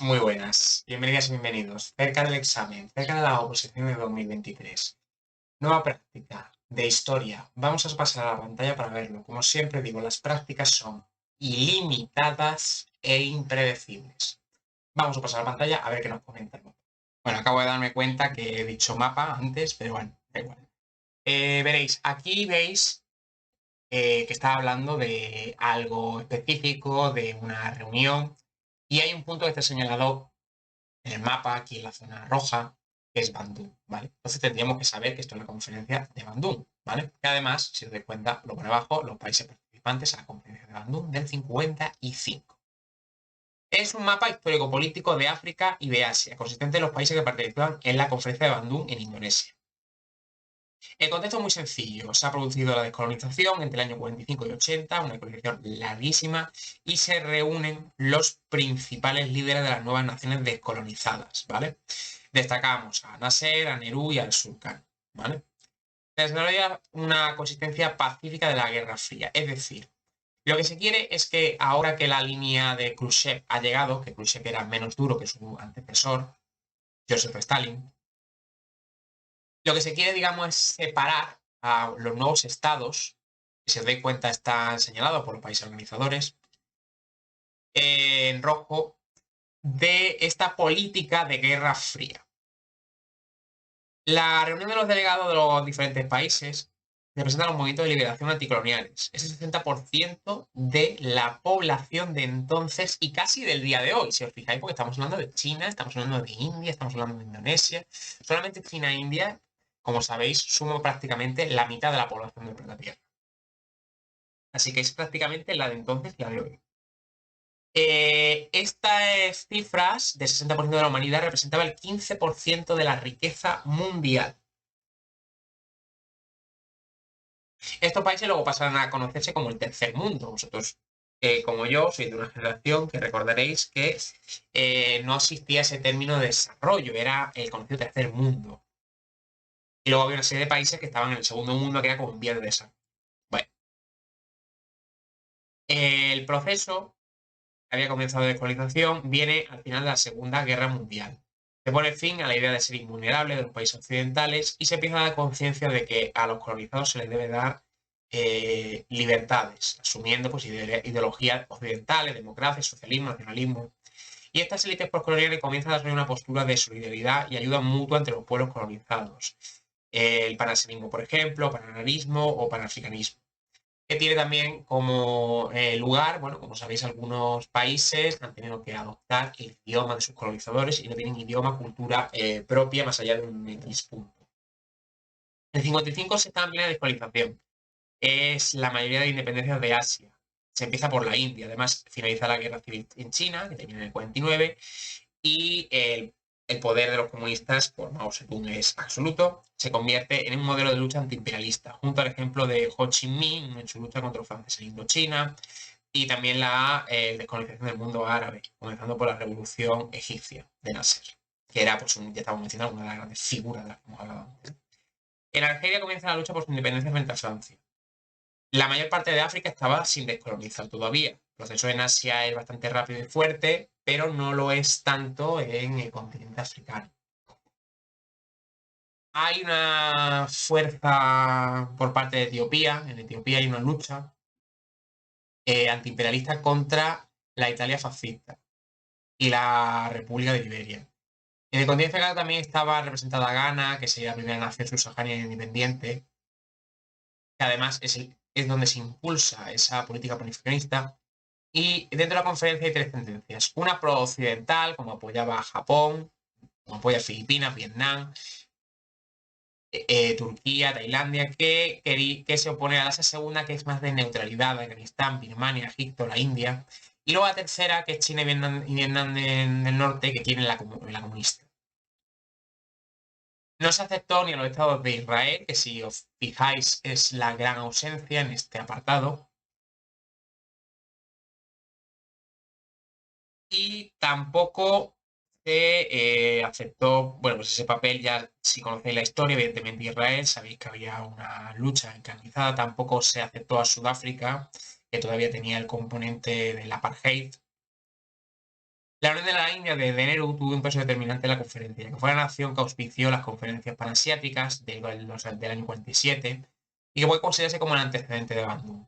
Muy buenas, bienvenidas y bienvenidos. Cerca del examen, cerca de la oposición de 2023. Nueva práctica de historia. Vamos a pasar a la pantalla para verlo. Como siempre digo, las prácticas son ilimitadas e impredecibles. Vamos a pasar a la pantalla a ver qué nos comentan. Bueno, acabo de darme cuenta que he dicho mapa antes, pero bueno, da igual. Veréis, aquí veis que está hablando de algo específico, de una reunión, y hay un punto que está señalado en el mapa, aquí en la zona roja, que es Bandung, ¿vale? Entonces tendríamos que saber que esto es la conferencia de Bandung, ¿vale? Y además, si os dais cuenta, lo pone abajo, los países participantes a la conferencia de Bandung del 55. Es un mapa histórico-político de África y de Asia, consistente en los países que participan en la conferencia de Bandung en Indonesia. El contexto es muy sencillo. Se ha producido la descolonización entre el año 45 y 80, una descolonización larguísima, y se reúnen los principales líderes de las nuevas naciones descolonizadas, ¿vale? Destacamos a Nasser, a Nehru y al Sultán, ¿vale? Se desarrolla una consistencia pacífica de la Guerra Fría, es decir, lo que se quiere es que ahora que la línea de Khrushchev ha llegado, que Khrushchev era menos duro que su antecesor, Joseph Stalin, lo que se quiere, digamos, es separar a los nuevos estados, que si os dais cuenta están señalados por los países organizadores, en rojo, de esta política de Guerra Fría. La reunión de los delegados de los diferentes países representa los movimientos de liberación anticoloniales. Es el 60% de la población de entonces y casi del día de hoy, si os fijáis, porque estamos hablando de China, estamos hablando de India, estamos hablando de Indonesia. Solamente China e India, como sabéis, suman prácticamente la mitad de la población del planeta Tierra. Así que es prácticamente la de entonces y la de hoy. Estas cifras de 60% de la humanidad representaba el 15% de la riqueza mundial. Estos países luego pasarán a conocerse como el tercer mundo. Vosotros, como yo, sois de una generación que recordaréis que no existía ese término de desarrollo, era el conocido tercer mundo. Y luego había una serie de países que estaban en el segundo mundo, que era como un vías de desarrollo. Bueno, el proceso que había comenzado de descolonización viene al final de la Segunda Guerra Mundial. Se pone fin a la idea de ser invulnerable de los países occidentales y se empieza a dar conciencia de que a los colonizados se les debe dar libertades, asumiendo pues, ideologías occidentales, democracia, socialismo, nacionalismo. Y estas élites postcoloniales comienzan a desarrollar una postura de solidaridad y ayuda mutua entre los pueblos colonizados. El panafricanismo, por ejemplo, panarabismo o panafricanismo, que tiene también como lugar, bueno, como sabéis, algunos países han tenido que adoptar el idioma de sus colonizadores y no tienen idioma, cultura propia más allá de un X punto. En el 55 se está en plena descolonización. Es la mayoría de independencias de Asia. Se empieza por la India. Además, finaliza la guerra civil en China, que termina en el 49, y el poder de los comunistas por Mao Zedong es absoluto. Se convierte en un modelo de lucha antiimperialista, junto al ejemplo de Ho Chi Minh en su lucha contra los franceses en Indochina, y también la descolonización del mundo árabe, comenzando por la revolución egipcia de Nasser, que era, pues, ya estamos mencionando, una de las grandes figuras de las que hemos hablado antes. En Argelia comienza la lucha por su independencia frente a Francia. La mayor parte de África estaba sin descolonizar todavía. El proceso en Asia es bastante rápido y fuerte, pero no lo es tanto en el continente africano. Hay una fuerza por parte de Etiopía. En Etiopía hay una lucha antiimperialista contra la Italia fascista y la República de Liberia. En el continente africano también estaba representada Ghana, que sería la primera nación subsahariana independiente, que además es donde se impulsa esa política panafricanista. Y dentro de la conferencia hay tres tendencias. Una pro-occidental, como apoyaba a Japón, como apoya a Filipinas, Vietnam, Turquía, Tailandia, que se opone a esa segunda, que es más de neutralidad, Afganistán, Birmania, Egipto, la India. Y luego la tercera, que es China y Vietnam del norte, que tienen la comunista. No se aceptó ni a los estados de Israel, que si os fijáis es la gran ausencia en este apartado. Y tampoco se aceptó, bueno, pues ese papel, ya si conocéis la historia, evidentemente Israel, sabéis que había una lucha encarnizada, tampoco se aceptó a Sudáfrica, que todavía tenía el componente del apartheid. La Unión de la India de Nehru tuvo un peso determinante en la conferencia, que fue la nación que auspició las conferencias panasiáticas del año 47 y que puede considerarse como el antecedente de Bandung.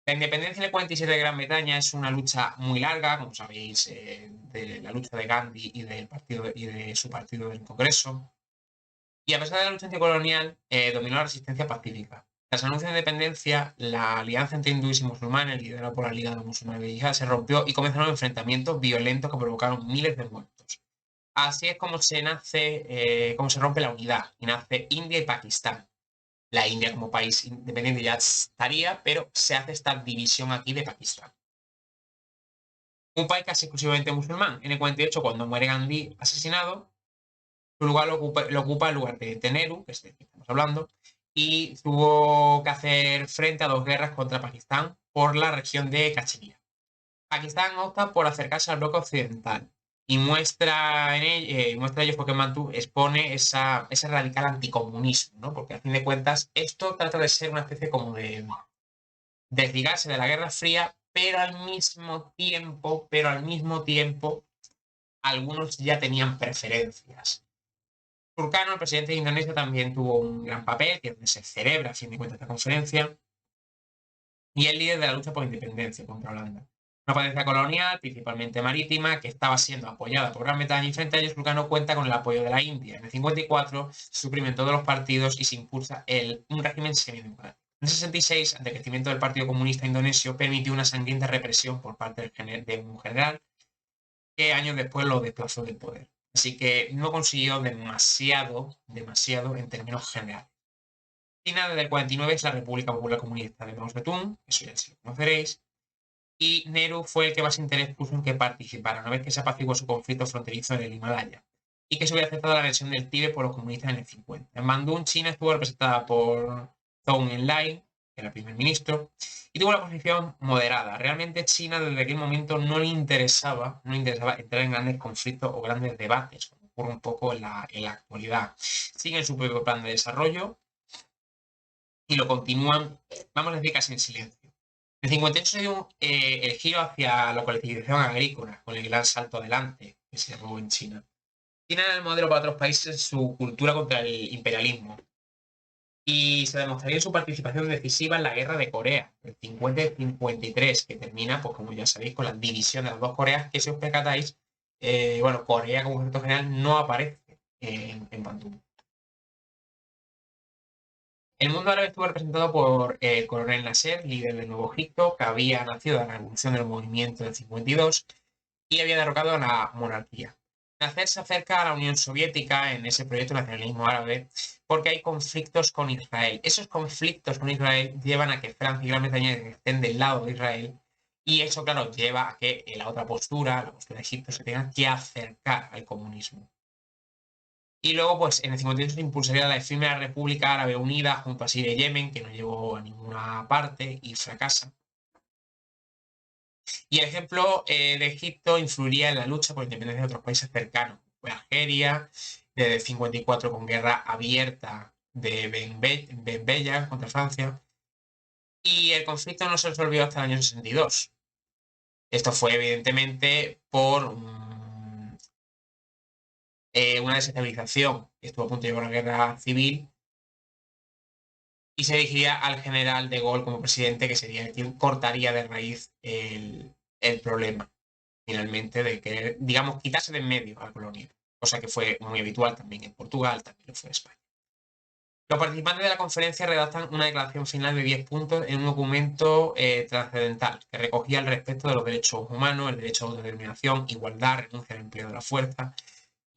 La independencia del 47 de Gran Bretaña es una lucha muy larga, como sabéis, de la lucha de Gandhi y de su partido del Congreso. Y a pesar de la lucha anticolonial, dominó la resistencia pacífica. Tras el anuncio de independencia, la alianza entre hindúes y musulmanes, liderada por la Liga de los Musulmanes de Yihad, se rompió y comenzaron enfrentamientos violentos que provocaron miles de muertos. Así es como como se rompe la unidad y nace India y Pakistán. La India como país independiente ya estaría, pero se hace esta división aquí de Pakistán. Un país casi exclusivamente musulmán. En el 48, cuando muere Gandhi asesinado, su lugar lo ocupa el lugar de Nehru, que es el que estamos hablando, y tuvo que hacer frente a dos guerras contra Pakistán por la región de Cachemira. Pakistán opta por acercarse al bloque occidental y muestra ello porque expone ese radical anticomunismo, ¿no? Porque a fin de cuentas esto trata de ser una especie como de desligarse de la Guerra Fría, pero al mismo tiempo, algunos ya tenían preferencias. Sukarno, el presidente de Indonesia, también tuvo un gran papel, que es donde se celebra, a fin de cuentas, esta conferencia, y el líder de la lucha por independencia contra Holanda. Una potencia colonial, principalmente marítima, que estaba siendo apoyada por Gran Bretaña, y frente a ellos Sukarno cuenta con el apoyo de la India. En el 54 se suprimen todos los partidos y se impulsa un régimen semidemocrático. En el 66, ante el crecimiento del Partido Comunista Indonesio, permitió una sangrienta represión por parte de un general que años después lo desplazó del poder. Así que no consiguió demasiado en términos generales. China desde el 49 es la República Popular Comunista de Mao Zedong, eso ya sí lo conoceréis, y Nehru fue el que más interés puso en que participara, una vez que se apaciguó su conflicto fronterizo en el Himalaya, y que se hubiera aceptado la versión del Tíbet por los comunistas en el 50. En Bandung, China estuvo representada por Zhou Enlai, que era el primer ministro, y tuvo una posición moderada. Realmente China desde aquel momento no le interesaba entrar en grandes conflictos o grandes debates, como ocurre un poco en la actualidad. Siguen su propio plan de desarrollo y lo continúan, vamos a decir, casi en silencio. En el 58 se dio el giro hacia la colectivización agrícola, con el gran salto adelante que se llevó en China. China era el modelo para otros países en su cultura contra el imperialismo y se demostraría su participación decisiva en la guerra de Corea, el 50 y 53, que termina, pues como ya sabéis, con la división de las dos Coreas, que si os percatáis, bueno, Corea como concepto general no aparece en Bandung. El mundo árabe estuvo representado por el coronel Nasser, líder del Nuevo Egipto, que había nacido de la revolución del movimiento del 52 y había derrocado a la monarquía. Nasser se acerca a la Unión Soviética en ese proyecto de nacionalismo árabe porque hay conflictos con Israel. Esos conflictos con Israel llevan a que Francia y Gran Bretaña estén del lado de Israel y eso, claro, lleva a que la otra postura, la postura de Egipto, se tenga que acercar al comunismo. Y luego, pues en el 58 se impulsaría la efímera República Árabe Unida junto a Siria y Yemen, que no llegó a ninguna parte y fracasa. Y el ejemplo de Egipto influiría en la lucha por la independencia de otros países cercanos. Fue Argelia, desde el 54 con guerra abierta de Ben Bella contra Francia. Y el conflicto no se resolvió hasta el año 62. Esto fue evidentemente por una desestabilización que estuvo a punto de llevar a una guerra civil y se elegiría al general de Gaulle como presidente, que sería quien cortaría de raíz el problema, finalmente, de querer, digamos, quitarse de en medio a la colonia, cosa que fue muy habitual también en Portugal, también lo fue en España. Los participantes de la conferencia redactan una declaración final de 10 puntos en un documento trascendental que recogía el respeto de los derechos humanos, el derecho a autodeterminación, igualdad, renuncia al empleo de la fuerza,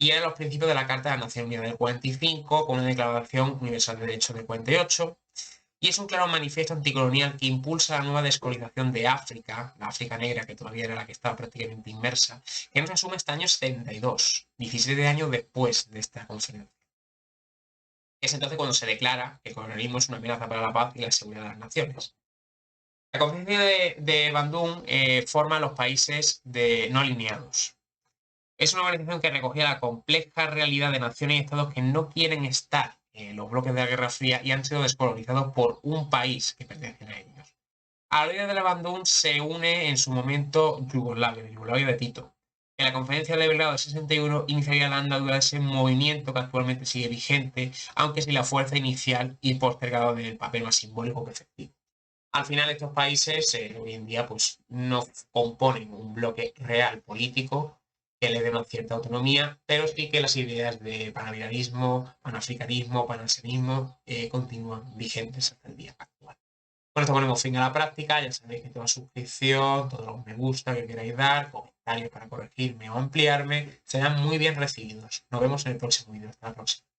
y eran los principios de la Carta de las Naciones Unidas del 45, con una Declaración Universal de Derechos del 48, y es un claro manifiesto anticolonial que impulsa la nueva descolonización de África, la África negra, que todavía era la que estaba prácticamente inmersa, que nos asume este año 72, 17 años después de esta conferencia. Es entonces cuando se declara que el colonialismo es una amenaza para la paz y la seguridad de las naciones. La conferencia de Bandung forma a los países no alineados. Es una organización que recogía la compleja realidad de naciones y estados que no quieren estar en los bloques de la Guerra Fría y han sido descolonizados por un país que pertenece a ellos. A la líder de la Bandung se une en su momento Yugoslavia de Tito. En la conferencia de Belgrado del 61 iniciaría la andadura de ese movimiento que actualmente sigue vigente, aunque sin la fuerza inicial y postergado del papel más simbólico que efectivo. Al final estos países hoy en día pues, no componen un bloque real político que le dé una cierta autonomía, pero sí que las ideas de panarabismo, panafricanismo, panasianismo continúan vigentes hasta el día actual. Con esto ponemos fin a la práctica, ya sabéis que toda suscripción, todos los me gusta que queráis dar, comentarios para corregirme o ampliarme, serán muy bien recibidos. Nos vemos en el próximo vídeo. Hasta la próxima.